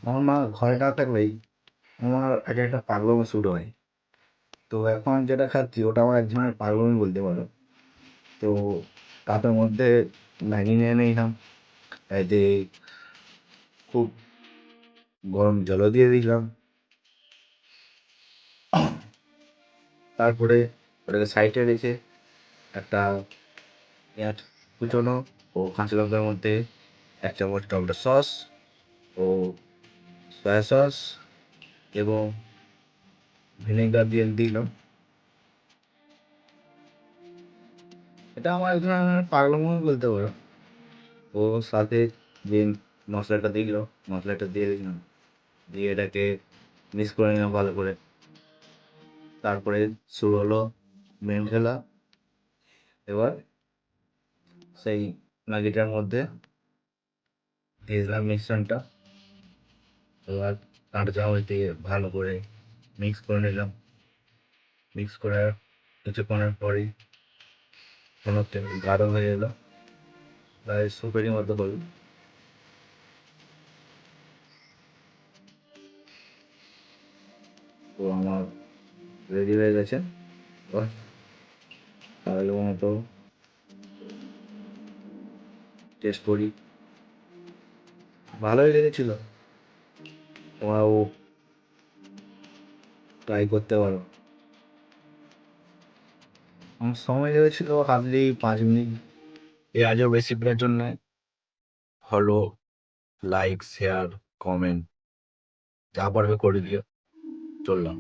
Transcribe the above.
আমার মা ঘরে না থাকলেই আমার একটা একটা পাগলামো শুরু হয়। তো এখন যেটা খাচ্ছি ওটা আমার এক ধরনের পাগলামি বলতে পারো। তো কাপের মধ্যে ম্যাগি নিয়ে নিলাম, এতে খুব গরম জলও দিয়ে দিলাম, তারপরে ওটাকে সাইডে রেখে একটা পেঁয়াজ কুচোনো ও কাঁচা লঙ্কার মধ্যে 1 চামচ টমেটো সস ও সয়া সস এবং ভিনেগার দিয়ে দিলাম। এটা আমার এক ধরনের পাগলামো বলতে পারো। ও সাথে যে মশলাটা দিল, মশলাটা দিয়ে দিলাম, দিয়ে এটাকে মিক্স করে নিলাম ভালো করে। তারপরে শুরু হলো মেন খেলা। এবার সেই ম্যাগিটার মধ্যে দিয়ে দিলাম মিশ্রণটা। এবার কাঁটা চামচ দিয়ে ভালো করে মিক্স করে নিলাম। মিক্স করার কিছুক্ষণের পরেই মনে হচ্ছে গাঢ় হয়ে এলো, প্রায় সুপেরই মতো হলো। তো আমার রেডি হয়ে গেছে। এবার তাহলে মতো টেস্ট করি, ভালোই লেগেছিল। তোমরাও ট্রাই করতে পারো। আমার সময় লেগেছিল হার্ডলি 5 মিনিট। এর আজও রেসিপিটার জন্য ফলো, লাইক, শেয়ার, কমেন্ট যা পারবে করে দিও। চললাম।